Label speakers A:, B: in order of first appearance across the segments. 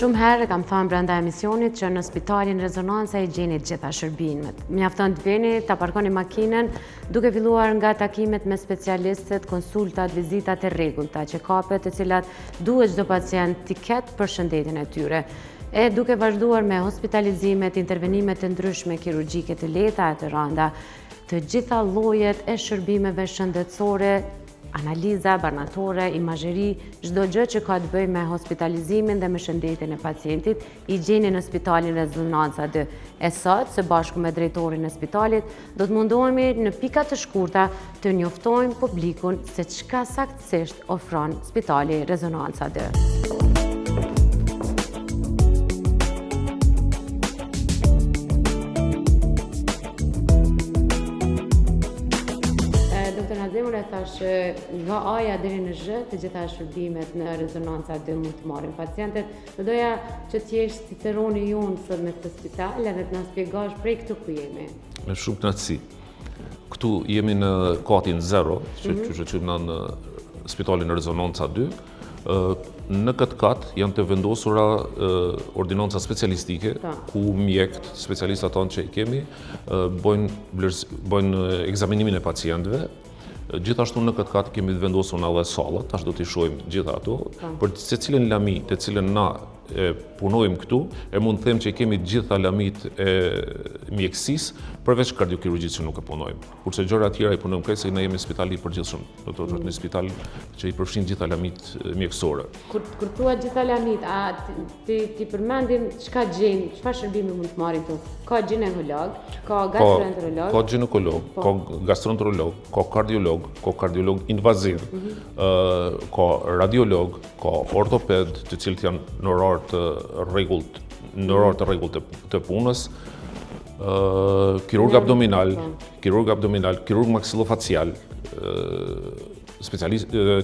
A: Shumë herë kam thënë brenda emisionit që në spitalin Rezonanca i gjeni të gjitha shërbimet. Mjafton të vini, ta parkoni makinën, duke filluar nga takimet me specialistët, konsultat, vizitat e rregullta, check-upet të cilat duhet çdo pacient të ketë për shëndetin e tyre. E duke vazhduar me hospitalizimet, intervenimet të ndryshme kirurgjike të lehta e të rënda, të gjitha llojet e shërbimeve shëndetësore, analiza, barnatore, imazheri, çdo gjë që ka të bëjë me hospitalizimin dhe me shëndetin e pacientit, i gjeni në spitalin Rezonanca 2. E sot, së bashku me drejtorin e spitalit, do të mundohemi në pika të shkurta të njoftojmë publikun se çka saktësisht ofron spitali Rezonanca 2. Zemër e thash nga A-ja deri në Zh, të gjitha shërbimet në Rezonanca 2 mund të marrin pacientët. Do doja që t'jesh ciceroni jonë sot me këtë spital edhe të na shpjegosh prej këtu ku jemi.
B: Me shumë kënaqësi. Këtu jemi në katin 0, që quhet në spitalin Rezonanca 2. Në këtë kat janë të vendosura ordinanca specialistike, ku mjekët, specialistat tonë që i kemi, bojnë ekzaminimin e pacientëve. Gjithashtu në këtë kat kemi vendosur edhe sallat, tash do t'i shohim gjitha ato, për secilën lami të cilën na punojmë këtu, e mund të them që kemi gjitha lamit e mjekësisë, përveç kardiokirurgjisë që nuk e punojmë. Kurse gjëra të tjera i punojmë këtë, se ne jemi spitali i përgjithshëm, do të thotë një spital që i përfshin gjitha lamit mjekësore.
A: Kur thua gjitha lamit, a ti përmendin çka gjeni, çfarë shërbimi mund të marrin këtu? Ka ginekolog, ka gastroenterolog,
B: ka ginekolog, ka gastroenterolog, ka kardiolog invaziv, ka radiolog, ka ortoped, të cilët janë në orar të rregullt të punës, kirurg abdominal, kirurg maksilofacial,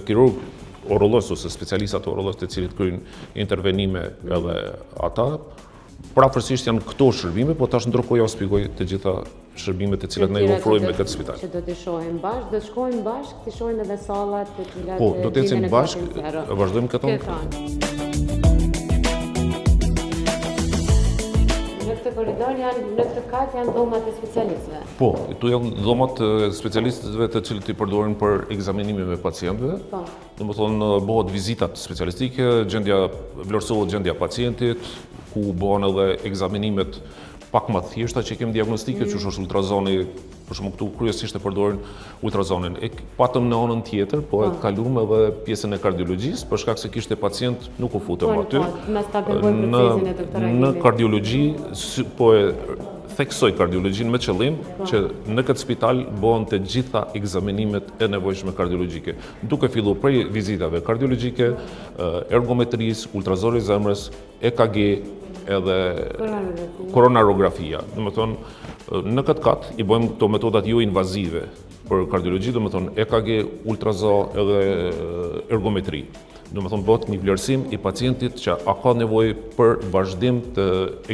B: kirurg uroloz ose specialistat uroloz të cilët kryejnë intervenime edhe ata. Prafërsisht janë këto shërbime, po tash ndërkohë ja u shpjegoj të gjitha shërbimet të cilat ne i ofrojmë në këtë spital.
A: Që do të shohim bashkë, do të shkojmë bashkë, të shohim edhe sallat të cilat
B: po, do të ecim bashkë, vazhdojmë këto.
A: Në këtë koridor në këtë kat janë dhomat e specialistëve.
B: Po, këtu janë dhomat e specialistëve të cilët i përdorin për ekzaminime me pacientëve.
A: Po.
B: Domethënë bëhet vizitat specialistike, vlerësohet gjendja e pacientit, ku bëhen edhe ekzaminimet pak më të thjeshta që kemi diagnostike, që është ultrazoni, për shembull këtu kryesisht e përdorin ultrazonin. E patëm në anën tjetër, po e kaluam edhe pjesën e kardiologjisë, për shkak se kishte pacient nuk u futëm aty. Në kardiologji, po e theksoj kardiologjin me qëllim që në këtë spital bëhen të gjitha ekzaminimet e nevojshme kardiologjike, duke filluar prej vizitave kardiologjike, ergometrisë, ultrazoni i zemrës, EKG, edhe koronarografia. Domethënë, në këtë kat i bëjmë këto metodat jo invazive për kardiologji, domethënë EKG, ultrazo edhe ergometri. Domethënë bëhet një vlerësim i pacientit që a ka nevojë për vazhdim të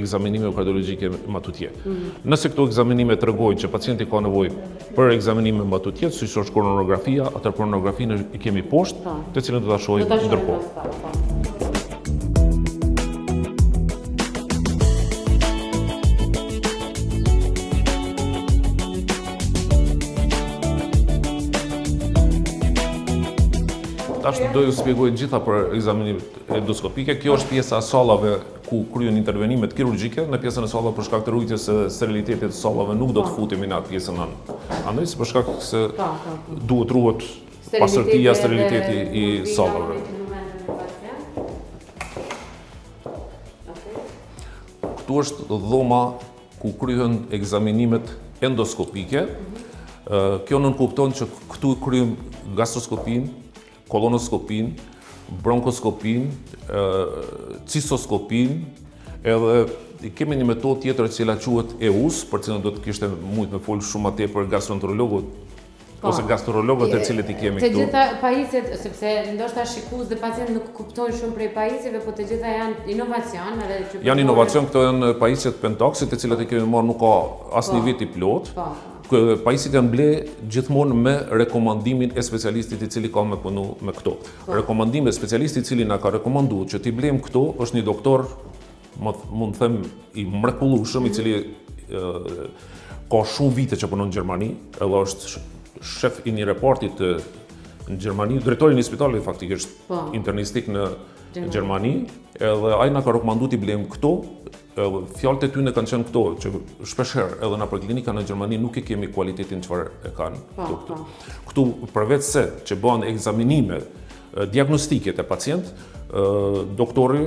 B: ekzaminimeve kardiologjike matutje. Nëse këto ekzaminime tregojnë që pacienti ka nevojë për ekzaminime matutje, siç është koronarografia, atë koronografinë i kemi poshtë, të cilën do ta shohim ndërkohë. Tash do ju shpjegoj gjitha për ekzaminimet endoskopike. Kjo është pjesa e sallave ku kryen intervenimet kirurgjike. Në pjesën e sallave për shkak të rujtjes së sterilitetit të sallave nuk do të futemi në atë pjesën anës, për shkak se duhet ruhet pastërtia, steriliteti i sallave. Këtu është dhoma ku kryhen ekzaminimet endoskopike. Kjo nënkupton që këtu kryejmë gastroskopin, kolonoskopin, bronkoskopin, cistoskopin, edhe kemi një metodë tjetër që quhet EUS, për cilën do të kishte mujt me fol shumë më tepër gastroenterologët ose gastrologët e cilët i kemi këtu.
A: Të gjitha pajisjet, sepse ndoshta shikues dhe pacient nuk kuptojnë shumë prej pajisjeve, po të gjitha janë inovacion edhe që
B: janë inovacion, këto janë pajisjet Pentoxit, të cilat i kemi marrë nuk ka asnjë vit i plot. Pajisjet janë ble gjithmonë me rekomandimin e specialistit i cili ka me punu me këto. Rekomandimi e specialistit i cili na ka rekomanduar që t'i blejmë këto është një doktor, mund të them i mrekullueshëm, i cili ka shumë vite që punon në Gjermani, edhe është shef i një reparti në Gjermani, drejtori i një spitali faktikisht internistik në Gjermani, edhe ai na ka rekomanduar t'i blejmë këto. Fjalët e tyre kanë qenë këto, që shpeshherë edhe na për klinika në Gjermani nuk e kemi kualitetin çfarë e kanë këtu. Këtu përveç se që bëhen ekzaminime diagnostike të pacient, doktori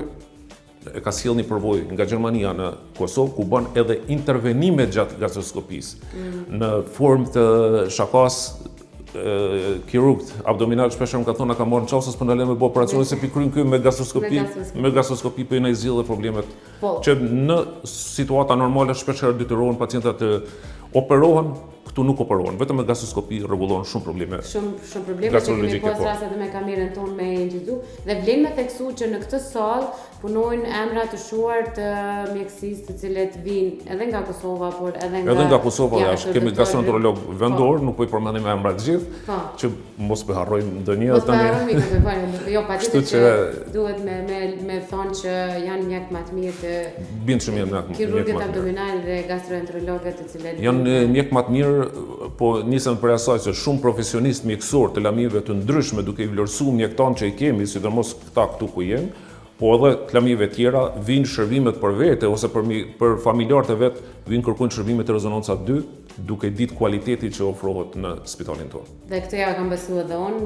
B: e ka sjellë një përvojë nga Gjermania në Kosovë, ku bën edhe intervenime gjatë gastroskopisë në formë të shakas. Kirurgt abdominal shpeshherë më ka thonë na ka marrë në çasës për na lënë me bë operacione se pi kryen me gastroskopi për na zgjidhë problemet që në situata normale shpeshherë detyrohen pacientat të operohen, këtu nuk operohen, vetëm me gastroskopi rregullohen shumë probleme.
A: Shumë probleme që kemi pas raste dhe me kamerën tonë me ngjizu dhe vlen me theksu që në këtë sallë punojnë emra të shuar të mjekësisë të cilët vinë edhe nga Kosova, por edhe
B: nga Kosova, kemi gastroenterolog vendor, nuk po i përmendim emra të gjithë, që mos po harrojmë ndonjë
A: tani. Mos po harrojmë, jo, patjetër që duhet me thonë që janë mjek më të mirë të
B: bind shumë mjek
A: kirurgët abdominal dhe gastroenterologët të cilët
B: janë mjek më të mirë, po nisem për asaj se shumë profesionistë mjekësor të lamive të ndryshme duke i vlerësuar mjektanë që i kemi, sidomos këta këtu ku jemi, po edhe të lamive tjera vinë shërbimet për vete ose për familjarët e vet vinë kërkojnë shërbimet e rezonanca 2, duke ditë kualiteti që ofrohet në spitalin tonë.
A: Dhe këtë ja kam besuar edhe unë,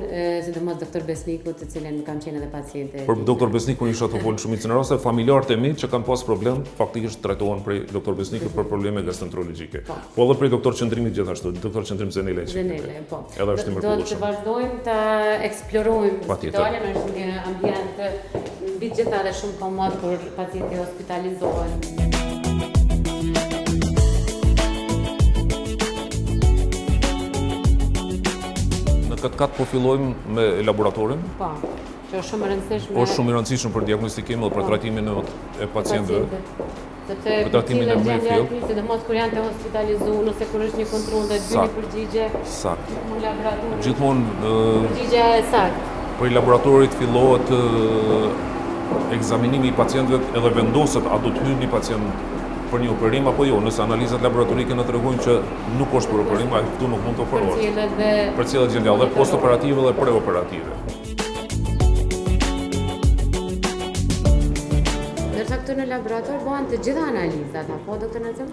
A: sidomos doktor Besniku, të cilën kam qenë edhe paciente.
B: Për doktor Besniku isha të folë shumicën e raste, familjarët e mi që kanë pas problem, faktikisht trajtohen prej doktor Besniku për probleme gastroenterologjike. Po edhe prej doktor Qëndrimit gjithashtu, doktor Qëndrim Zenele.
A: Zenele, po.
B: Edhe është i mrekullueshëm.
A: Do të vazhdojmë ta eksplorojmë spitalin, është një ambient mbi gjitha dhe shumë komod kur pacienti hospitalizohen.
B: Këtë katë po fillojmë me laboratorin.
A: Po, që është shumë e rëndësishme.
B: Është shumë i rëndësishëm për diagnostikim dhe për trajtimin e pacientëve.
A: Sepse trajtimin e mbrëmjes, sidomos kur janë të hospitalizuar, ose kur është një kontroll dhe të bëni përgjigje.
B: Saktë.
A: Në laborator.
B: Gjithmonë
A: përgjigje e saktë.
B: Për laboratorit fillohet ekzaminimi i pacientëve edhe vendoset a do të hyjë një pacient për një operim apo jo, nëse analizat laboratorike na tregojnë që nuk është për operim, ai këtu nuk mund të operohet. Për cilët gjendje dhe post-operative dhe preoperative.
A: Ndërsa këtu në laborator bëhen të gjitha analizat, apo doktor Nazim?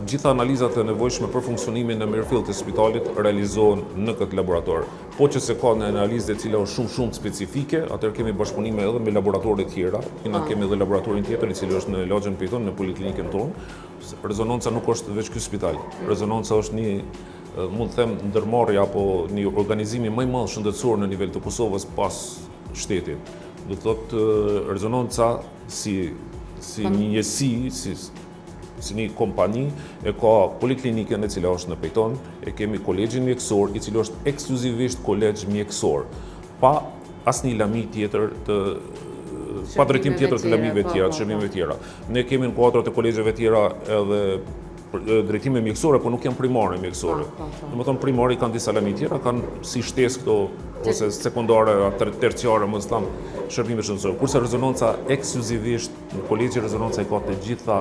B: Gjitha analizat e nevojshme për funksionimin e mirëfillt të spitalit realizohen në këtë laborator. Po që se ka në analizë e cila është shumë specifike, atëherë kemi bashkëpunime edhe me laboratoret tjera. Ne kemi edhe laboratorin tjetër i cili është në lagjën Python në poliklinikën tonë. Rezonanca nuk është vetëm ky spital. Rezonanca është një, mund të them, ndërmarrje apo një organizimi më i madh shëndetësor në nivel të Kosovës pas shtetit. Do të thotë rezonanca si një njësi, si një kompani, e ka poliklinikën e cila është në Python, e kemi kolegjin mjekësor, i cili është ekskluzivisht kolegj mjekësor, pa asnjë lami tjetër pa drejtim tjetër të lamive tjera, të shërbimeve tjera. Ne kemi në kuadrat e kolegjeve tjera edhe drejtime mjekësore, po nuk janë primare mjekësore. Domethënë primari kanë disa lami tjera, kanë si shtesë këto ose sekondare, terciare, më thënë, shërbime shëndetësore. Kurse rezonanca ekskluzivisht në kolegj rezonanca i ka të gjitha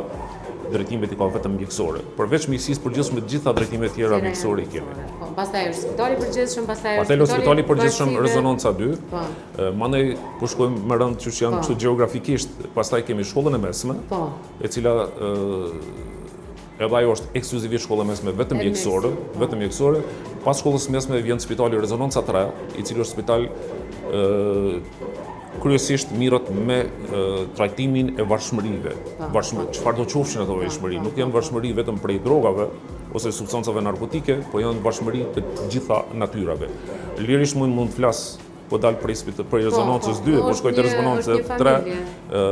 B: drejtimet i ka vetëm mjekësore. Përveç mjekësisë përgjithshme të gjitha drejtimet tjera mjekësore i kemi.
A: Pastaj është spitali i përgjithshëm, pastaj
B: është spitali i përgjithshëm rezonanca 2. Mandej po shkojmë me rënd që janë kështu gjeografikisht, pastaj kemi shkollën e mesme, e cila edhe ajo është ekskluzivisht shkolla mesme vetëm mjekësore. Pas shkollës mesme vjen spitali rezonanca 3, i cili është spital kryesisht mirët me trajtimin e varfshmërive. Çfarë do qofshin ato varfshmëri? Nuk janë varfshmëri vetëm prej drogave ose substancave narkotike, po janë varfshmëri të gjitha natyrave. Lirisht mund të flas po dal prej rezonancës 2, po shkoj te rezonanca 3.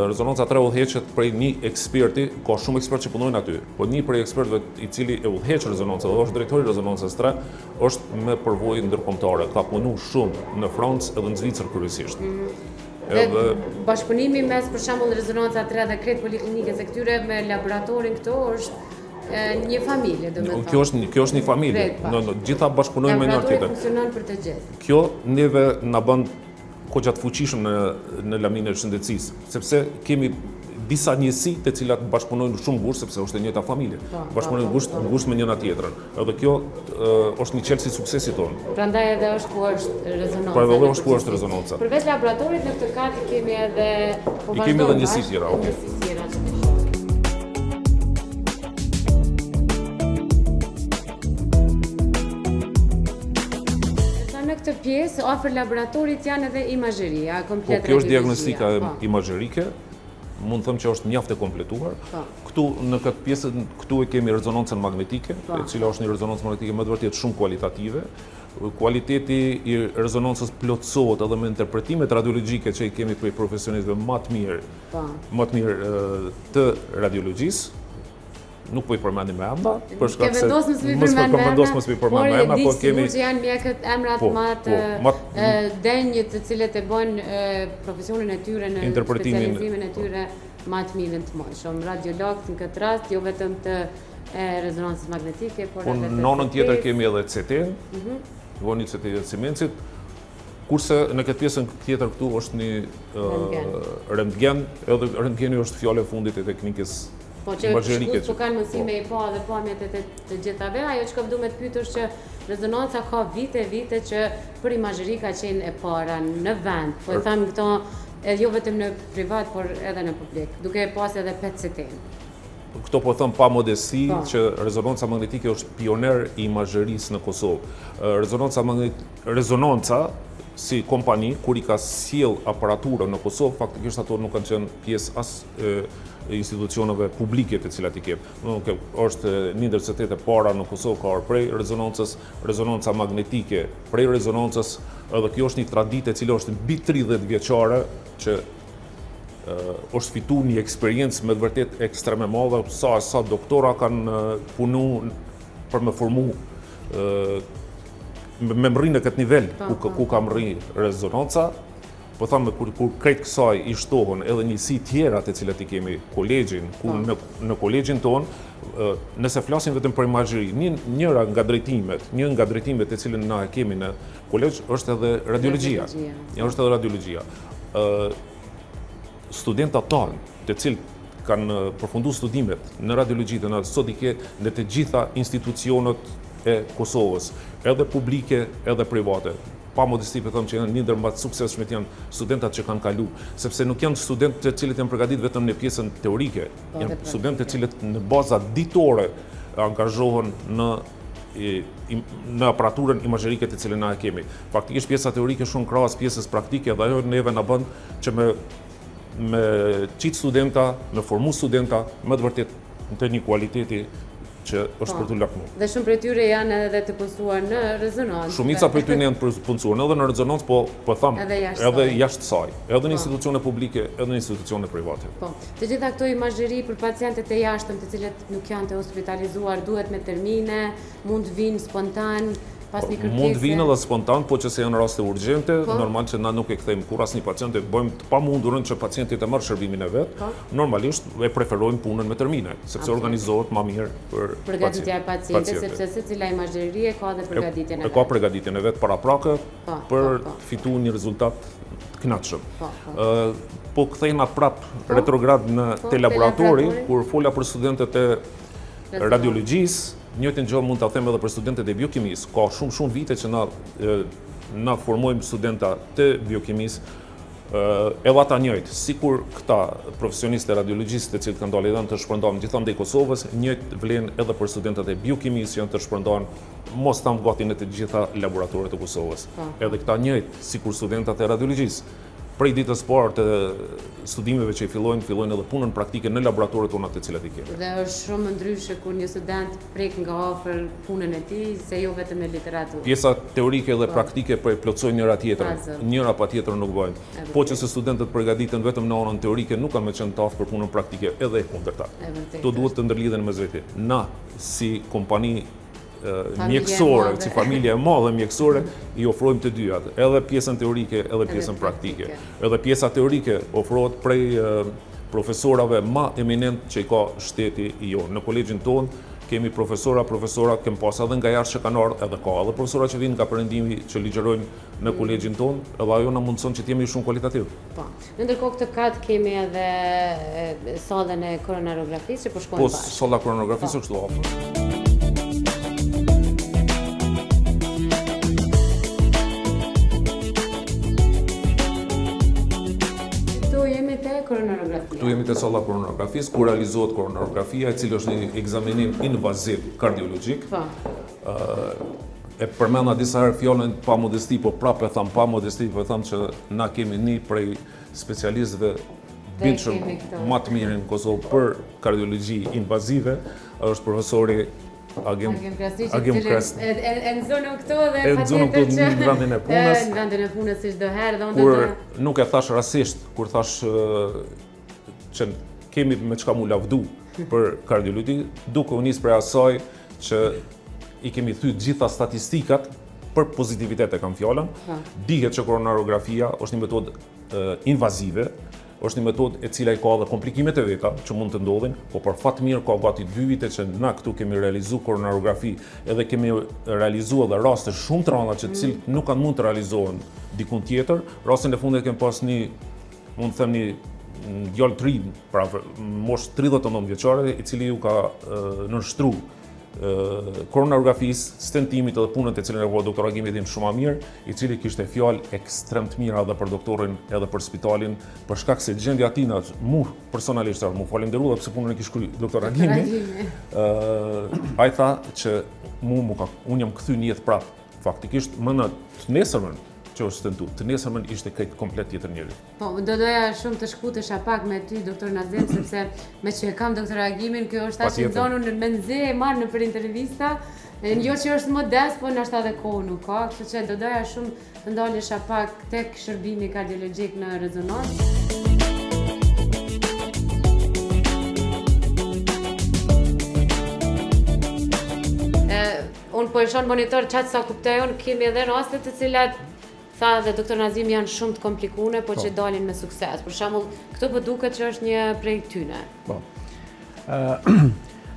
B: Rezonanca 3 udhëheqet prej një eksperti, ka shumë ekspertë që punojnë aty, po një prej ekspertëve i cili e udhëheq rezonancën, dhe është drejtori i rezonancës 3, është me përvojë ndërkombëtare. Ka punuar shumë në Francë edhe në Zvicër kryesisht.
A: Dhe bashkëpunimi mes për shembull rezonanca 3 dhe krejt poliklinikës e këtyre me laboratorin këto është një familje, domethënë.
B: Kjo është një familje. Gjitha bashkëpunojnë me njëri tjetrin.
A: Laboratori funksionon për të gjithë.
B: Kjo neve na bën kogjat fuqishëm në laminë e shëndetësisë, sepse kemi disa njësi të cilat bashkëpunojnë shumë ngushtë sepse është e njëjta familje. Bashkëpunojnë ngushtë me njëra tjetrën. Edhe kjo është një çelësi suksesi tonë.
A: Prandaj edhe është ku është rezonanca.
B: Pra edhe është ku është rezonanca.
A: Përveç laboratorit në këtë kat kemi edhe
B: I kemi edhe njësi tjera, okay.
A: Në këtë pjesë, afër laboratorit janë edhe imazheria, komplet
B: kjo është diagnostika imazherike, mund të them që është mjaft e kompletuar. Këtu në këtë pjesë këtu e kemi rezonancën magnetike, e cila është një rezonancë magnetike më të vërtetë shumë kualitative. Kualiteti i rezonancës plotësohet edhe me interpretimet radiologjike që i kemi prej profesionistëve më të mirë të radiologjisë. Nuk po I përmendim me emra, për shkak se mos mi përmend me emra, po kemi
A: që janë mjekët emrat më denjë të cilët e bën profesionin e tyre në specializimin e tyre më të mirë të mëshëm. Radiologët në këtë rast, jo vetëm të rezonancës magnetike, por edhe të
B: në anën tjetër kemi edhe CT-n, voni CT të cimencit, kurse në këtë pjesën tjetër këtu është një rentgen, edhe rentgeni është fjala e fundit e teknikës.
A: Po që shkus po kanë mundësi me I pa dhe pamjet e të gjithave, ajo që du me të pyet është që rezonanca ka vite që për imazheri ka qenë e para në vend, po e tham këto jo vetëm në privat, por edhe në publik, duke pas edhe PET-CT-n.
B: Këto po them pa modesti që rezonanca magnetike është pioner I imazherisë në Kosovë. Rezonanca si kompani, kur I ka sjell aparaturën në Kosovë, faktikisht ato nuk kanë qenë pjesë as institucioneve publike të cilat I kemi. Është një ndër CT-t e para në Kosovë ka ardhur prej rezonancës, rezonanca magnetike prej rezonancës, edhe kjo është një traditë e cila është mbi 30 vjeçare që është fituar një eksperiencë me vërtet ekstrem e madhe, sa doktora kanë punu për me formu me mri në këtë nivel ku ka mri rezonanca. Po thamë, kur krejt kësaj I shtohen edhe njësi tjera të cilat I kemi kolegjin, ku në kolegjin tonë, nëse flasim vetëm për imazheri, një nga drejtimet të cilën na kemi në kolegj është edhe radiologjia. Studentat tanë, të cilët kanë përfunduar studimet në radiologji të sot I ke në të gjitha institucionet e Kosovës, edhe publike, edhe private. Pa modesti për thëmë që janë një ndër më të suksesshmit janë studentat që kanë kalu, sepse nuk janë studentë të cilët janë përgatitur vetëm në pjesën teorike, janë studentë të cilët në baza ditore angazhohen në aparaturën imazherike të cilën na e kemi. Faktikisht pjesa teorike shumë krahas pjesës praktike dhe ajo neve na bën që me qitë studenta, me formu studenta, më të vërtet në të një kualiteti që është për të lakmuar.
A: Dhe shumë prej tyre janë edhe të punësuar në rezonancë.
B: Shumica prej tyre janë punësuar edhe në rezonancë, po tham, edhe jashtë saj, edhe në institucione publike, edhe në institucione private.
A: Po. Të gjitha këto imazheri për pacientët e jashtëm, të cilët nuk janë të hospitalizuar, duhet me termine, mund vinë spontan.
B: Mund vinë edhe spontan, po që se janë raste urgjente, normal që na nuk e kthejmë kur asnjë pacient, bëjmë të pamundurën që pacienti të marrë shërbimin e vet. Normalisht e preferojmë punën me termine, sepse organizohet më mirë për
A: përgatitja e pacientit, sepse secila imazheri ka dhe përgatitjen e vet.
B: Ka përgatitjen e vet paraprake për të fituar një rezultat të kënaqshëm. Po kthehna prap retrograd në te laboratori, kur fola për studentët e radiologjisë. Njëjtën gjë mund ta them edhe për studentët e biokimisë. Ka shumë vite që na formojmë studenta të biokimisë, edhe ata njëjtë, sikur këta profesionistë e radiologjisë të cilët kanë dalë edhe të shpërndarë gjithandej Kosovës, njëjtë vlen edhe për studentët e biokimisë janë të shpërndarë mos tam gati në të gjitha laboratoret e Kosovës. Edhe këta njëjtë, sikur studentat e radiologjisë. Prej ditës parë të studimeve që I fillojnë edhe punën praktike në laboratoret tona të cilat I kemi.
A: Dhe është shumë ndryshe kur një student prek nga afër punën e tij, se jo vetëm në literaturë.
B: Pjesa teorike dhe praktike po e plotësojnë njëra tjetrën. Njëra patjetër nuk bëjnë. Po që se studentët përgatiten vetëm në anën teorike, nuk kanë më qenë të aftë për punën praktike, edhe e kundërta. Kto duhet të ndërlidhen mes veti. Na si kompani mjekësore, si familje e madhe mjekësore, I ofrojmë të dyjat, edhe pjesën teorike, edhe pjesën praktike. Edhe pjesa teorike ofrohet prej profesorave më eminent që I ka shteti I jonë. Në kolegjin tonë kemi profesora, kem pas edhe nga jashtë që kanë ardhur, edhe ka edhe profesora që vinë nga perëndimi që ligjerojnë në kolegjin tonë, edhe ajo na mundson që të jemi shumë kualitativ.
A: Po. Në ndërkohë këtë kat kemi edhe sallën e koronarografisë që po shkojnë bashkë.
B: Po, salla koronarografisë është këtu afër. Këtu jemi te salla koronarografisë, ku realizohet koronarografia, e cili është një ekzaminim invaziv kardiologjik. E përmenda disa herë fjalën pa modesti, po prapë e tham pa modesti, po e tham që na kemi një prej specialistëve bindshëm më të mirë në Kosovë për kardiologji invazive, është profesori Agim Krasniqi,
A: e nxonë këto dhe
B: patjetër që në vendin e punës.
A: Në vendin e punës si çdo herë dhe
B: kur nuk e thash rastisht, kur thash që kemi me çka mu lavdu për kardiologji, duke u nis prej asaj që i kemi thyr gjitha statistikat për pozitivitet e kam fjalën. Dihet që koronarografia është një metodë invazive, është një metodë e cila i ka edhe komplikimet e veta që mund të ndodhin, po për fat mirë ka gati 2 vite që na këtu kemi realizuar koronarografi, edhe kemi realizuar edhe raste shumë të rënda që të cilët nuk kanë mund të realizohen dikun tjetër. Rastin e fundit kemi pas një, mund të them, një djalë të ri, pra moshë 39 vjeçare, i cili ju ka nënshtruar koronarografisë, stentimit edhe punën e cilën e bëra doktor Agimi din shumë mirë, i cili kishte fjalë ekstrem të mira edhe për doktorin edhe për spitalin, për shkak se gjendja e tij mu personalisht mu falenderoj pse punën e kishte kryer doktor Agimi. Ai tha që unë jam kthy në jetë prap. Faktikisht më në të nesërmën që është stentu, të nesërmën ishte këtë komplet tjetër njëri.
A: Po, do doja shumë të shkutesha pak me ty, doktor Nazim, sepse me që e kam doktor Agimin, kjo është ashtë në zonën me nxe e marrë në për intervista, jo që është modest, po nështë edhe kohë nuk ka, kështu që do doja shumë të ndalesha pak tek shërbimi kardiologjik në rezonancë. Unë po e shonë monitor qatë sa kuptojon, kemi edhe rastet të cilat tha dhe doktor Nazim janë shumë të komplikune, po që dalin me sukses. Për shembull, këto po duket që është një prej tyne.
C: Po.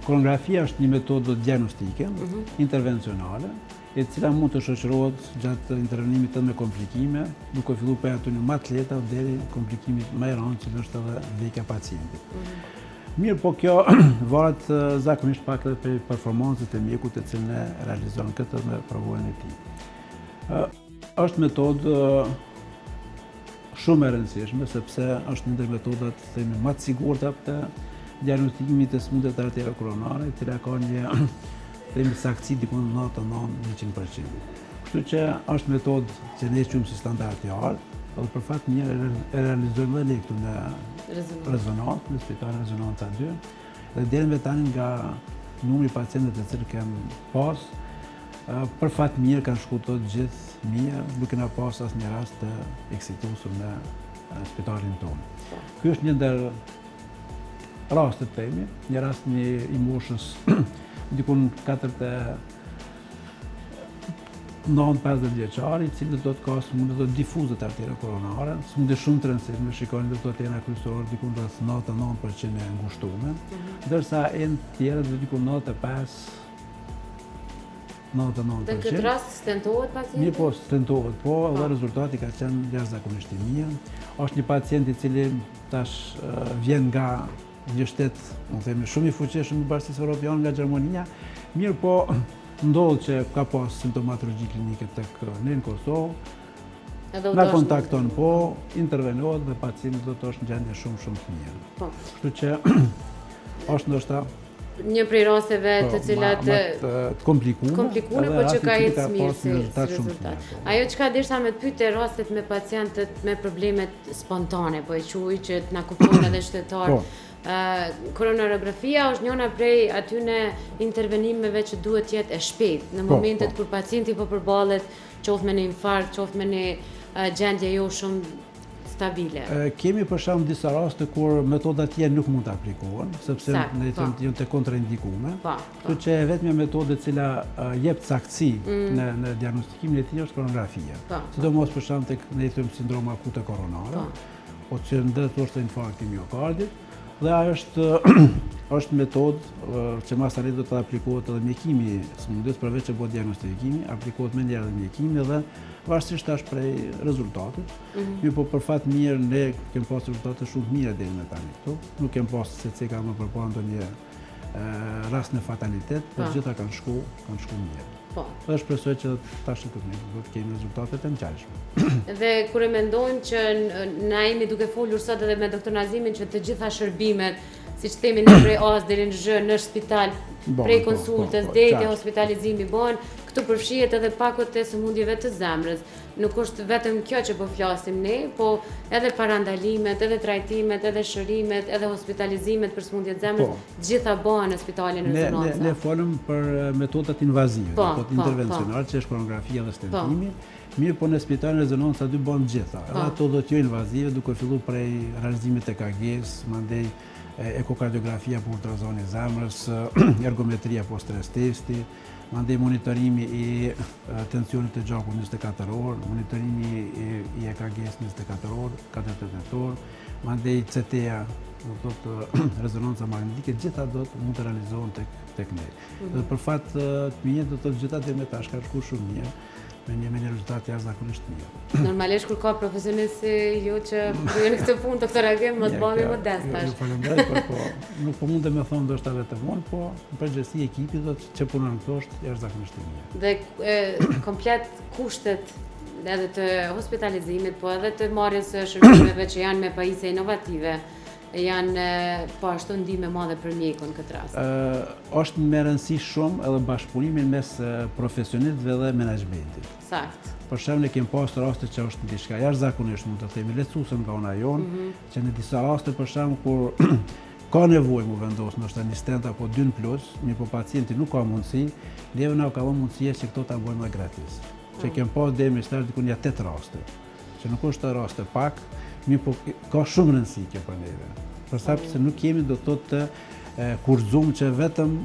C: Koronografia është një metodë diagnostike, intervencionale, e cila mund të shoqërohet gjatë intervenimit të me komplikime, duke filluar prej aty më të lehta deri komplikimit më i rëndë që është edhe vdekja e pacientit. Mirë, po kjo varet zakonisht pak edhe për performancët e mjekut e cilën e realizon këtë me provojën e tij. Është metodë shumë e rëndësishme, sepse është një ndër metodat më të sigurta për diagnostikimit të smundjeve të arterieve koronare, e cila ka një saktësi diku në 99-100%. Kështu që është metodë që ne e quajmë si standard i artë, dhe për fat mirë e realizojmë edhe këtu në rezonancë, në spitalin Rezonanca 2, dhe deri më tani nga numri i pacientëve të cilët kanë pas, për fat mirë kanë shkuar të gjithë mirë, nuk kena pas asnjë rast të eksitosur në spitalin tonë. Ky është një ndër rastet temi, një rast i moshës dikun 49 vjeçari, i cili do të ka sëmundje difuze të arterieve koronare, sëmundje shumë të rëndësishme, shikoni doktor Tena kryesor dikun rreth 99% e ngushtuar, ndërsa tjerët dikun 99%.
A: Dhe këtë rast stentohet pacienti?
C: Mirë, po, stentohet, po, dhe rezultati ka qenë jashtëzakonisht i mirë. Është një pacient i cili tash vjen nga një shtet, mund të themi, shumë i fuqishëm në Bashkisë Evropiane, nga Gjermania. Mirë, po, ndodh që ka pas simptomatologji klinike tek ne në Kosovë. Na kontakton, po, intervenohet dhe pacienti do të është në gjendje shumë të mirë. Kështu që është ndoshta
A: një prej rasteve të cilat
C: të komplikune,
A: po që ka ecë mirë si rezultat. Ajo çka desha me të pyetje rastet me pacientët me problemet spontane, po e quaj që na kuptojnë edhe shtetar. Koronarografia është njëna prej atyne intervenimeve që duhet të jetë e shpejtë në momentet kur pacienti po përballet qoftë me një infarkt, qoftë me një gjendje jo shumë stabile.
C: Kemi për shembull disa raste kur metodat tjera nuk mund të aplikohen, sepse ne janë të kontraindikuara. Kështu që vetëm metodë e cila jep saktësi në diagnostikimin e tij është koronografia. Sidomos për shembull tek ne thëmë sindrom akute koronare, ose që ndërtuar të infarkti miokardit, Dhe ajo është metodë që mas tani do të aplikohet edhe mjekimi sëmundjes, përveç që bëhet diagnostikimi, aplikohet më njëherë edhe mjekimi dhe varësisht tash prej rezultatit. Po për fat mirë ne kemi pasur rezultate shumë mira deri më tani këtu. Nuk kemi pasur se ka më përpara ndonjë rast në fatalitet, por gjitha kanë shku mirë. Dhe shpresoj që tash do të kemi rezultatet e ngjashme.
A: Dhe kur e mendojmë që na jemi duke folur sot edhe me doktor Nazimin që të gjitha shërbimet, siç themi ne prej as deri në zh në spital, prej konsultës deri te hospitalizimi bëhen, këtu përfshihet edhe pakot e sëmundjeve të zemrës. Nuk është vetëm kjo që po flasim ne, po edhe parandalimet, edhe trajtimet, edhe shërimet, edhe hospitalizimet për sëmundje të zemrës, gjitha bëhen në spitalin rezonanca.
C: Ne folëm për metodat invazive, intervencionale, që është koronografia dhe stentimi. Mirë, po në spitalin rezonanca dy bëhen gjitha. Edhe ato do të jo invazive, duke filluar prej realizimit të EKG-s, mandej ekokardiografia për ultrazoni i zemrës, ergometria po stres testi, mandej monitorimi i tensionit të gjakut 24 orë, monitorimi i EKG-s 24 orë, katetetor, mandej CT-a, do të thotë rezonanca magnetike, gjitha do të mund të realizohen tek ne. Dhe për fat të mirë do të thotë gjitha deri më tash ka shkuar shumë mirë. Me një rezultat jashtëzakonisht mirë.
A: Normalisht kur ka profesionist si ju që bëjnë këtë punë, doktor Agim, mos bëhemi modestash.
C: Faleminderit, po nuk po mund të më thonë ndoshta vetëm unë, po në përgjithësi ekipi do të që punon këtu është jashtëzakonisht mirë.
A: Dhe komplet kushtet edhe të hospitalizimit, po edhe të marrjes së shërbimeve që janë me pajisje inovative, janë po ashtu ndihmë madhe për mjekun këtë rast.
C: Është me rëndësi shumë edhe bashkëpunimi mes profesionistëve dhe menaxhmentit.
A: Sakt.
C: Për shembull, ne kemi pasur raste që është diçka jashtëzakonisht, mund të themi, lehtësuese nga ana jonë, që në disa raste për shembull kur ka nevojë mu vendos ndoshta një stent apo 2+, po pacienti nuk ka mundësi, neve na ka dhënë mundësia që këto ta bëjmë gratis. Që kemi pasur deri më sot diku 8 raste. Që nuk është raste pak, po ka shumë rëndësi kjo për neve. Për sa se nuk kemi do të thotë kurzum që vetëm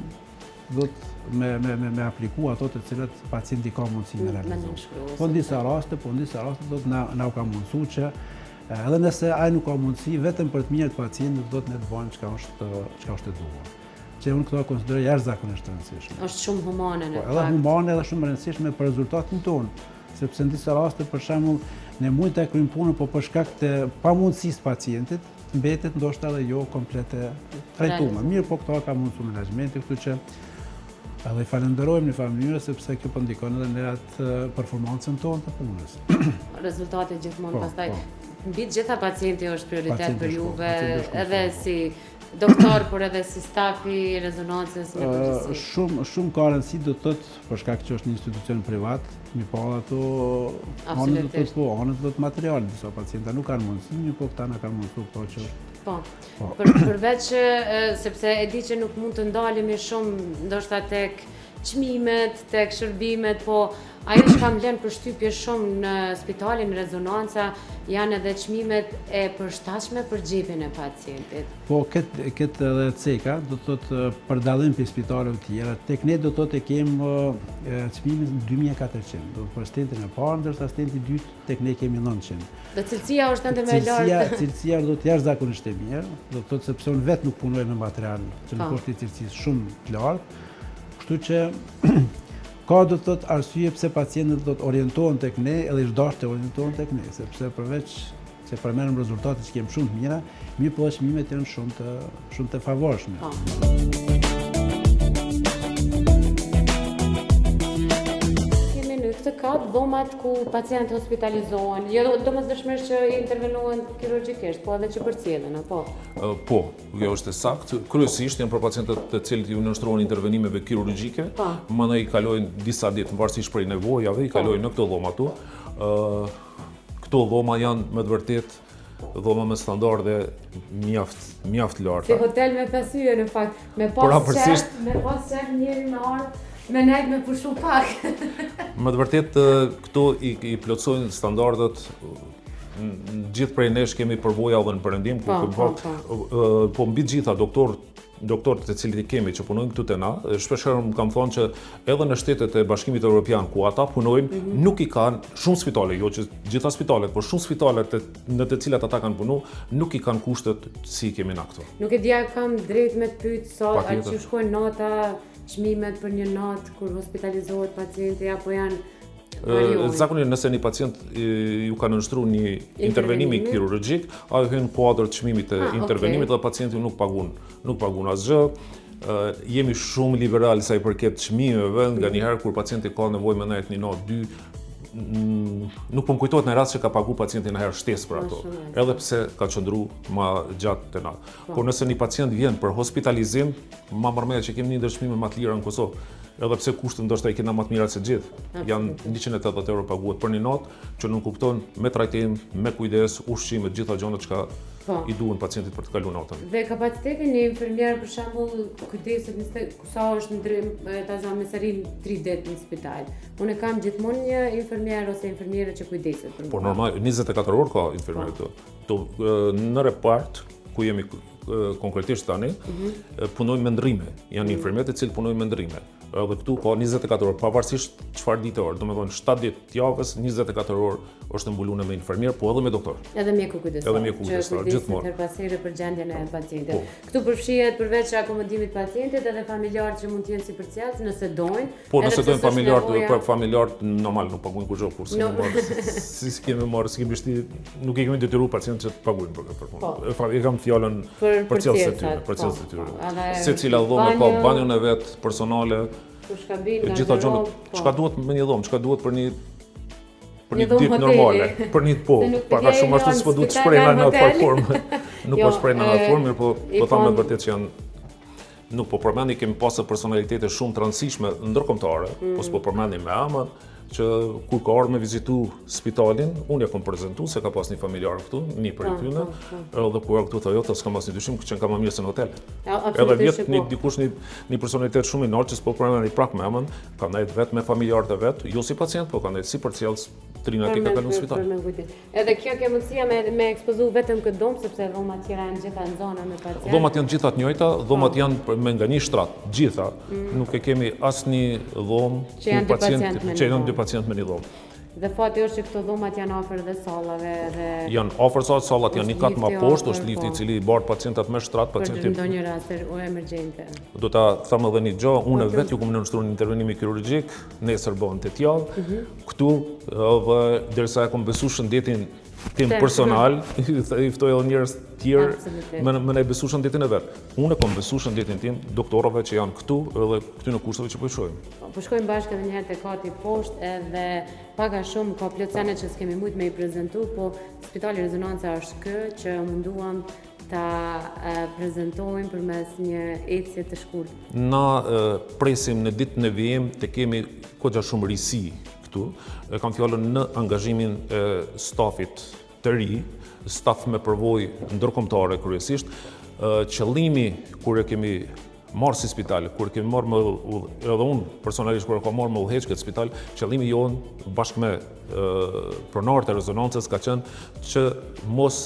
C: do të me apliku ato të cilat pacienti ka mundësi me realizu. Po në disa raste do të na ka mundësu që edhe nëse ai nuk ka mundësi, vetëm për të mirë të pacientit do të ne të bëjmë çka është e duhur. Që unë këto konsideroj jashtëzakonisht të rëndësishme.
A: Është shumë humane në fakt.
C: Edhe humane edhe shumë rëndësishme për rezultatin tonë, sepse në disa raste për shembull ne mund të kryejmë punën, po për shkak të pamundësisë pacientit mbetet ndoshta edhe jo komplete trajtuar. Mirë, po këto ka mundësu menaxhmenti, kështu që edhe i falenderojmë në familje sepse kjo po ndikon edhe në atë performancën tonë të punës.
A: Rezultatet gjithmonë pastaj mbi të gjitha pacienti është prioritet për juve, edhe si doktor, por edhe si stafi i rezonancës në përgjithësi.
C: Shumë ka rëndësi do të thotë për shkak që është një institucion privat, mi pa ato anët do të material, disa pacienta nuk kanë mundësi, po këta na kanë mundësu këto që
A: Po, përveç sepse e di që nuk mund të ndalemi shumë ndoshta tek çmimet, tek shërbimet, po ajo që kam lënë përshtypje shumë në spitalin rezonanca janë edhe çmimet e përshtatshme për xhepin e pacientit.
C: Po këtë edhe ceka, do të thotë për dallim për spitaleve të tjera, tek ne do të thotë kemi çmimin 2400, do për stentin e parë, ndërsa stenti i dytë tek ne kemi 900.
A: Dhe cilësia është ende më e lartë.
C: Cilësia do të jashtëzakonisht e mirë, do të thotë sepse unë vetë nuk punoj me material që nuk është i cilësisë shumë të lartë. Kështu që ka do të thotë arsye pse pacientët do të orientohen tek ne edhe ish dashur të orientohen tek ne, sepse përveç se përmerrim rezultate që kemi shumë të mira, mirë po çmimet janë shumë të favorshme.
A: Kemi në këtë kat dhomat ku pacientë hospitalizohen, jo domosdoshmërisht që intervenohen kirurgjikisht, po edhe që përcjellen, apo?
B: Po, kjo është e saktë. Kryesisht janë për pacientët të cilët ju nënshtrohen intervenimeve kirurgjike, mandej i kalojnë disa ditë varësisht prej nevojave, i kalojnë në këto dhoma tu. Këto dhoma janë me të vërtet dhoma me standarde mjaft larta.
A: Si hotel me pasye në fakt, me pas qef njëri me ardhë, me nejtë me pushu pak.
B: Me të vërtet këto i plotësojnë standardet gjithë prej nesh kemi përvoja edhe në perëndim, po mbi gjitha doktorët të cilët i kemi që punojnë këtu te na, shpeshherë më kam thonë që edhe në shtetet e Bashkimit Evropian ku ata punojnë, nuk i kanë shumë spitale, jo që gjitha spitalet, por shumë spitalet në të cilat ata kanë punu, nuk i kanë kushtet si kemi na këtu.
A: Nuk e dia kam drejt me të pyet sa a që shkojnë nota, çmimet për një natë kur hospitalizohet pacienti apo janë
B: Zakonisht nëse një pacient ju ka nënshtruar një intervenimi kirurgjik, ajo hyn kuadër çmimit të intervenimit dhe pacienti nuk pagun asgjë. Jemi shumë liberal sa i përket çmimeve, nganjëherë kur pacienti ka nevojë më nejt një natë dy, nuk po më kujtohet në rast që ka pagu pacienti në herë shtesë për ato, edhe pse ka qëndru ma gjatë të natë. Por nëse një pacient vjen për hospitalizim, ma mërmeja që kemi një ndër çmime më të lira në Kosovë, edhe pse kushtet ndoshta i kena më të mira se gjithë, janë 180 euro paguhet për një natë, që nuk kupton me trajtim, me kujdes, ushqim, gjitha gjonat që i duhen pacientit për të kaluar natën.
A: Dhe kapaciteti një infermier për shembull kujdeset sa është ndrym ta zamesarin 3 ditë në spital. Unë kam gjithmonë një infermier ose infermiere që kujdeset për mua.
B: Por normal 24 orë ka infermier këtu. Në repart ku jemi konkretisht tani, punojmë me ndrrime. Janë infermierë të cilët punojnë me ndrrime. Edhe këtu ka 24 orë, pavarësisht çfarë dite orë, domethënë 7 ditë të javës, 24 orë është mbuluar me infermier, po edhe me doktor.
A: Edhe mjeku kujdestar, gjithmonë. Her pas here për gjendjen e pacientit. Këtu përfshihet përveç akomodimit pacientit edhe familjarët që mund të jenë si përcjellës nëse dojnë.
B: Po nëse dojnë familjarët normal nuk paguajnë kurrë kurse si kemi marrë, si kemi nuk i kemi detyruar pacientët që të paguajnë për punë. E kam fjalën përcjellës së tyre. Secila dhomë ka banjon e vet personale. Gjitha gjonat, çka duhet me një dhomë, çka duhet për një ditë normale, për një pak shumë ashtu s'po duhet të shprehna në atë formë. Nuk po shprehna në atë formë, po thamë me vërtet që janë nuk po përmendi kemi pasur personalitete shumë të rëndësishme ndërkombëtare, po s'po përmendim me emër që kur ka ardhur me vizitu spitalin, unë ja kam prezantuar se ka pas një familjar këtu, një prej tyre, edhe kur këtu thotë jo, s'kam asnjë dyshim që kam më mirë se në hotel. Edhe vjet një personalitet shumë i lartë që s'po përmendi prap me emën, ka ndajt vetë me familjarët e vet, jo si pacient, po ka ndajt si përcjellës trina që ka kaluar në spital.
A: Edhe kjo ke mundësia me ekspozu vetëm këtë dhomë sepse dhomat tjera janë gjitha në zona me pacient.
B: Dhomat janë gjitha të njëjta, dhomat janë me nga një shtrat, gjitha. Nuk e kemi asnjë dhomë
A: që janë dy
B: pacient me një dhomë.
A: Dhe fati është që këto dhomat janë afër dhe sallave dhe
B: janë afër sallat janë një kat më poshtë, është lifti i cili i bart pacientat me shtrat, pacientit.
A: Për ndonjë rast emergjente.
B: Do ta them edhe një gjë, unë vetë ju kam nënshtruar një intervenim kirurgjik, nesër bën 8 javë. Këtu edhe derisa e kam besuar shëndetin tim personal, i ftoj edhe njerëz tjerë më ne besu shëndetin e vet. Unë kam besuar shëndetin tim doktorëve që janë këtu edhe këty në kushteve që po i shohim.
A: Po shkojmë bashkë edhe një herë te kati poshtë edhe pak a shumë ka plot sene që s'kemi mujt me i prezantu, po Spitali Rezonanca është ky që munduam ta prezantojmë përmes një ecje të shkurtër.
B: Na presim në ditën e vijim të kemi goxha shumë risi këtu. E kam fjalën në angazhimin e stafit të ri, staf me përvojë ndërkombëtare kryesisht. Qëllimi kur e kemi marrë si spital, kur kemi marrë edhe unë personalisht kur e kam marrë me udhëheq këtë spital, qëllimi jonë bashkë me pronarët e rezonancës ka qenë që mos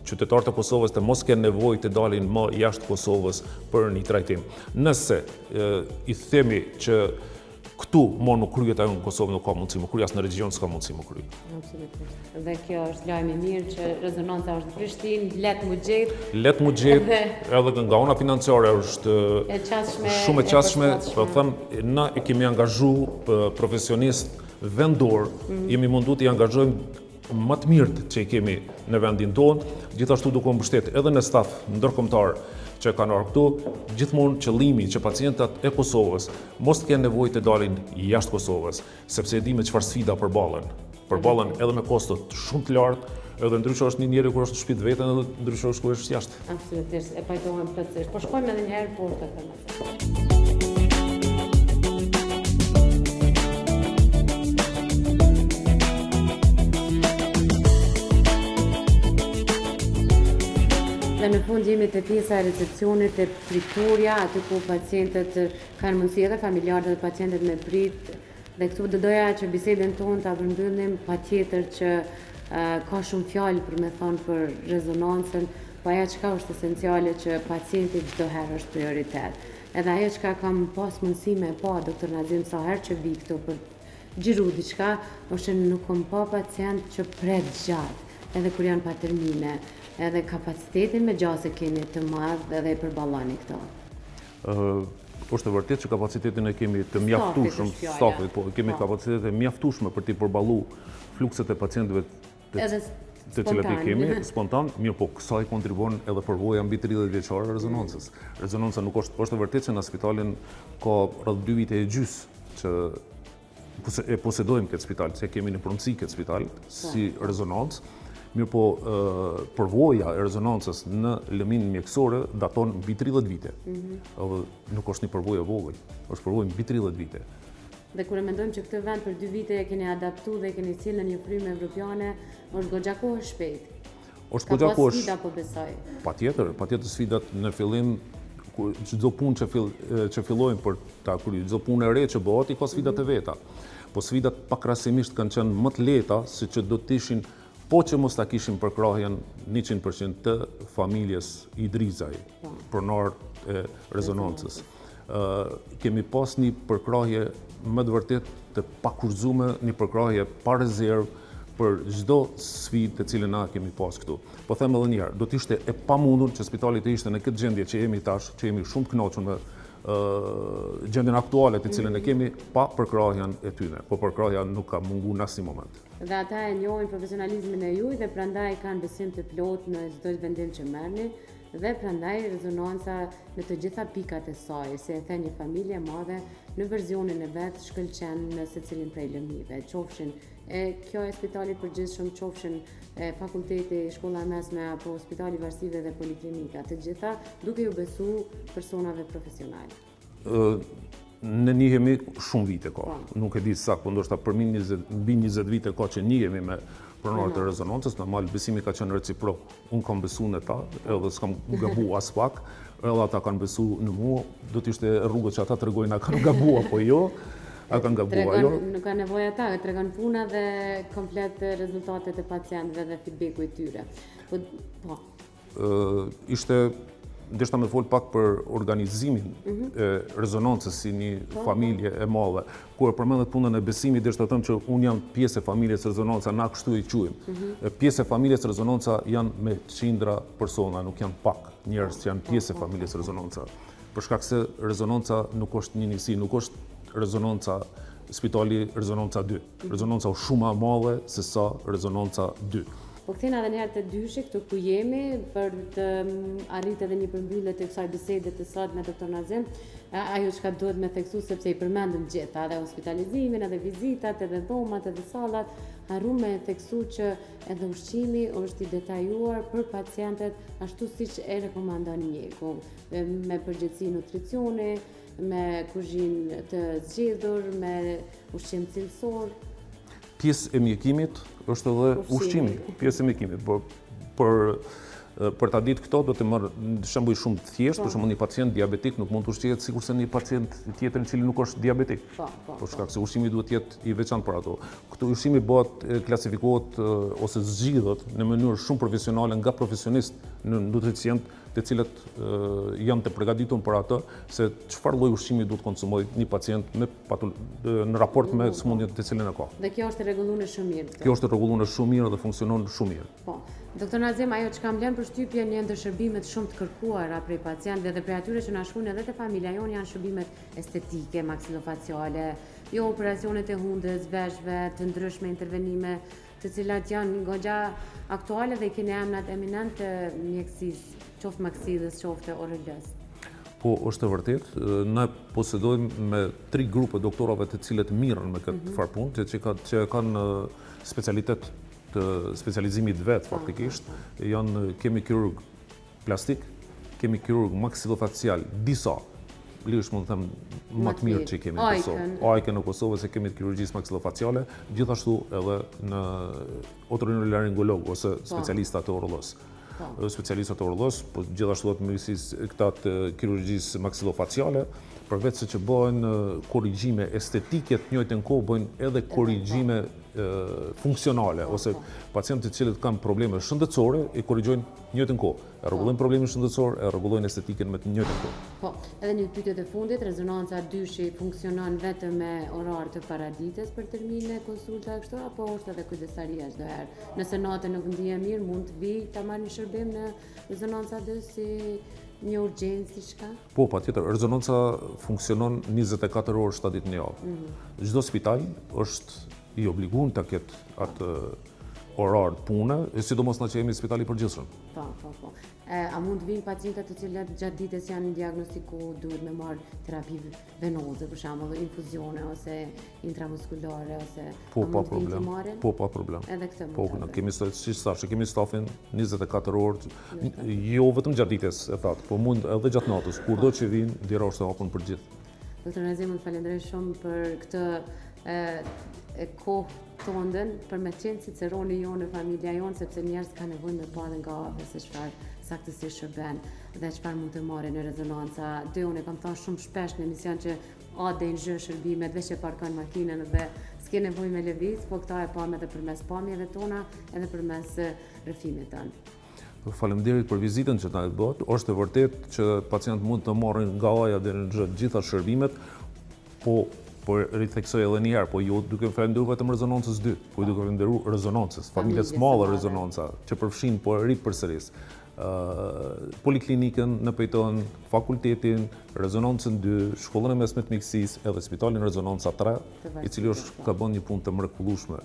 B: qytetarët e Kosovës të mos kenë nevojë të dalin më jashtë Kosovës për një trajtim. Nëse i themi që këtu nuk kryet ajo në Kosovë, nuk ka mundësi më kryej, as në regjion s'ka mundësi më kryej.
A: Absolutisht. Dhe kjo është lajm i mirë që rezonanca është në Prishtinë, let mu gjet.
B: Let mu gjet, edhe nga ona financiare është shumë e qasshme, po them, na e kemi angazhuar profesionistë vendor, jemi munduar të angazhojmë më të mirët që i kemi në vendin tonë, gjithashtu duke u mbështetur edhe në staf ndërkombëtar që kanë ardhur këtu, gjithmonë qëllimi që pacientat e Kosovës mos të kenë nevojë të dalin jashtë Kosovës, sepse e di me çfarë sfida përballen edhe me kosto shumë të lartë, edhe ndryshe është një njeri kur është në shtëpi vetën edhe ndryshe është kur është jashtë.
A: Absolutisht, e pajtohem plotësisht. Po shkojmë edhe një herë poshtë atë. Dhe në fund jemi te pjesa e recepcionit e priturja, aty ku pacientët kanë mundësi edhe familjarët dhe pacientët me prit. Dhe këtu do doja që bisedën tonë ta përmbyllim patjetër që ka shumë fjalë për me thonë për rezonancën, po ajo çka është esenciale që pacienti çdo herë është prioritet. Edhe ajo çka kam pas mundësi me pa doktor Nazim sa herë që vi këtu për xhiru diçka, është nuk kam pa pacient që pret gjatë, edhe kur janë pa termine, edhe kapacitetin me gjase keni të madh edhe i përballoni këto.
B: Është e vërtetë që kapacitetin e kemi të mjaftueshëm, stafit, po kemi kapacitete mjaftueshme për të përballu flukset e pacientëve të cilat i kemi spontan, mirë po kësaj kontribuon edhe përvoja mbi 30 vjeçare e rezonancës. Rezonanca nuk është e vërtetë që në spitalin ka rreth 2 vite e gjys që e posedojmë këtë spital, që kemi në përmësi këtë spital si rezonancë. Mirë po, përvoja e rezonancës në lëmin mjekësore daton mbi 30 vite. Edhe nuk është një përvojë e vogël, është përvojë mbi 30 vite.
A: Dhe kur e mendojmë që këtë vend për 2 vite e keni adaptu dhe keni cilë në një frymë evropiane, është goxha kohë shpejt.
B: Është goxha kohë
A: sfida po besoj.
B: Patjetër sfidat në fillim, çdo punë që fillojmë për ta kryer, çdo punë e re që bëhet, i ka sfidat e veta. Po sfidat pakrahasimisht kanë qenë më të lehta se që do të ishin po që mos ta kishim përkrahjen 100% të familjes Idrizaj, pronar e rezonancës. Kemi pas një përkrahje më të vërtet të pakurzume, një përkrahje pa rezervë për çdo sfidë të cilën na kemi pas këtu. Po them edhe një herë, do të ishte e pamundur që spitali të ishte në këtë gjendje që jemi tash, që jemi shumë të kënaqur me gjendjen aktuale të cilën e kemi pa përkrahjen e tyre. Po përkrahja nuk ka munguar në asnjë moment.
A: Dhe ata e njohin profesionalizmin e juaj dhe prandaj kanë besim të plotë në çdo vendim që merrni dhe prandaj rezonanca në të gjitha pikat e saj, se e the një familje e madhe në verzionin e vet shkëlqen në secilin prej lëmive, qofshin kjo e spitalit përgjithshëm, qofshin fakulteti, shkolla e mesme apo spitali varësive dhe poliklinika, të gjitha duke ju besu personave profesionale.
B: Ne njihemi shumë vite ka. Nuk e di saktë, po ndoshta për mbi 20 vite ka që njihemi me pronarët e rezonancës, normal besimi ka qenë reciprok. Unë kam besu në ta, edhe s'kam gabu as pak, edhe ata kanë besu në mua, do të ishte rrugët që ata të regojnë a kanë gabu apo jo, a kanë gabu ajo.
A: Nuk ka nevojë ata, tregon puna dhe komplet rezultatet e pacientëve dhe feedbacku i tyre. Po.
B: Ishte ndeshta me fol pak për organizimin e rezonancës si një familje e madhe. Kur përmendet punën e besimit, deshta them që unë jam pjesë e familjes rezonanca, na kështu i quajmë. Pjesë e familjes rezonanca janë me qindra persona, nuk janë pak njerëz që janë pjesë e familjes rezonanca. Për shkak se rezonanca nuk është një njësi, nuk është rezonanca spitali rezonanca 2. Rezonanca është shumë më madhe se sa rezonanca 2.
A: Po kthena edhe njëherë të dyshi këtu ku jemi për të arritë edhe një përmbyllje të kësaj bisede të sot me doktor Nazim. Ajo çka duhet me theksu sepse i përmendëm gjitha, edhe hospitalizimin, edhe vizitat, edhe dhomat, edhe sallat, harrum me theksu që edhe ushqimi është i detajuar për pacientët ashtu siç e rekomandon mjeku, me përgjithësi nutricioni, me kuzhinë të zgjedhur, me ushqim cilësor.
B: Pjesë e mjekimit është edhe ushqimi, pjesë e mjekimit. Për ta ditë këto, do të marr shembull shumë të thjeshtë, për shembull një pacient diabetik nuk mund të ushqehet sikur se një pacient tjetër i cili nuk është diabetik. Për shkak se ushqimi duhet të jetë i veçantë për ato. Këtu ushqimi bëhet klasifikohet ose zgjidhet në mënyrë shumë profesionale nga profesionistë në nutricient, të cilët janë të përgatitur për atë se çfarë lloj ushqimi duhet konsumoj një pacient në raport me sëmundjen të cilën e ka.
A: Dhe kjo është rregulluar shumë mirë.
B: Kjo është rregulluar shumë mirë dhe funksionon shumë mirë.
A: Po. Doktor Nazim, ajo që kam lënë përshtypjen një ndër shërbimet shumë të kërkuara prej pacientëve dhe prej atyre që na shkruajnë edhe te familja jonë janë shërbimet estetike, maksilofaciale, jo operacionet e hundës, veshëve, të ndryshme intervenime, të cilat janë goxha aktuale dhe keni emrat eminent të mjekësisë, qoftë maksidës, qoftë orolës.
B: Po, është e vërtet, ne posedojmë me 3 grupe doktorave të cilët mirën me këtë farpunë, që kanë specialitet të specializimit vet faktikisht, kemi kirurg plastik, kemi kirurg maksilofacial, disa, lish mund të them më të mirë që kemi në Kosovë. Ajke në Kosovë se kemi të kirurgjisë maksilofaciale, gjithashtu edhe në otorinolaringolog ose specialistat të orolës. Specialistat të orolës, po gjithashtu këta të kirurgjisë maksilofaciale, përveç se që bëhen korrigjime estetike të njëjtën kohë, bëjnë edhe korrigjime funksionale, ose pacientët cilët kanë probleme shëndetësore i korrigjojnë njëjtën kohë. E rregullojnë problemin shëndetësor, e rregullojnë estetikën me të njëjtën kohë.
A: Po, edhe një pyetje të fundit, rezonanca dyshi funksionon vetëm me orar të paradites për termine, konsulta e kështu, apo është edhe kujdestaria çdo herë? Nëse natën nuk ndihem mirë, mund të vi ta marr një shërbim në rezonanca 2 si një urgjencë diçka?
B: Po, patjetër, rezonanca funksionon 24 orë 7 ditë në javë. Çdo spital është i obliguar ta ketë atë orar të pune, sidomos na që jemi spitali i përgjithshëm.
A: Po. A mund të vinë pacientët të cilët gjatë ditës janë diagnostiku duhet me marrë terapi venoze, për shembull, infuzione ose intramuskulare ose
B: Po, pa
A: mund të vinë të
B: problem.
A: marrin?
B: Po, pa problem.
A: Edhe këtë
B: Po,
A: mund të
B: kemi kemi stafin 24 orë, jo vetëm gjatë ditës, e thatë, po mund edhe gjatë natës, kurdo që vinë, dera është e hapur për gjithë.
A: Doktor Nazim, unë falenderoj shumë për këtë kohë të ndën, për me qenë ciceroni jonë në familja jonë, sepse njerëz ka nevojë me pa dhe nga hapë se çfarë saktësisht shërben dhe çfarë mund të marrë në rezonanca 2. Unë e kam thënë shumë shpesh në emision që dhe në zhë shërbimet, veç e parkon makinën dhe s'ke nevojë me lëviz, po këta e pam edhe përmes pamjeve tona, edhe përmes rrëfimit tonë.
B: Faleminderit për vizitën që na e bët. Është e vërtetë që pacientët mund të marrin nga haja deri në të gjitha shërbimet, po ritheksoj edhe një herë, po jo duke falenderuar vetëm rezonancës 2, po duke falenderuar rezonancës, familjes madhe rezonanca, që përfshin po rit përsëris. Poliklinikën në Pejton, fakultetin, rezonancën 2, shkollën e mesme të mjekësisë, edhe spitalin rezonanca 3, i cili ka bën një punë të mrekullueshme,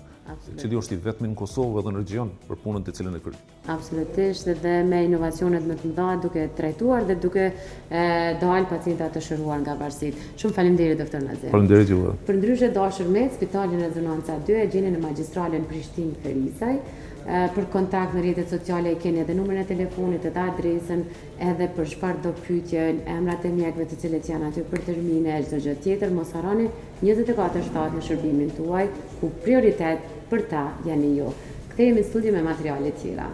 B: i cili është i vetmi në Kosovë edhe në region për punën të cilën e kryen.
A: Absolutisht, dhe me inovacionet më të mëdha duke trajtuar dhe duke dalë pacientat të shëruar nga varësitë. Shumë faleminderit doktor Nazim.
B: Faleminderit juve.
A: Përndryshe dashur me spitalin rezonanca 2 e gjeni në magjistralen Prishtinë Ferisaj. Për kontakt në rrjetet sociale i keni edhe numrin e telefonit, edhe adresën, edhe për çfarë do pyetje, emrat e mjekëve të cilët janë aty për termine, çdo gjë tjetër, mos harroni 24/7 në shërbimin tuaj, ku prioritet për ta jeni ju. Kthehemi në studio me materiale tjera.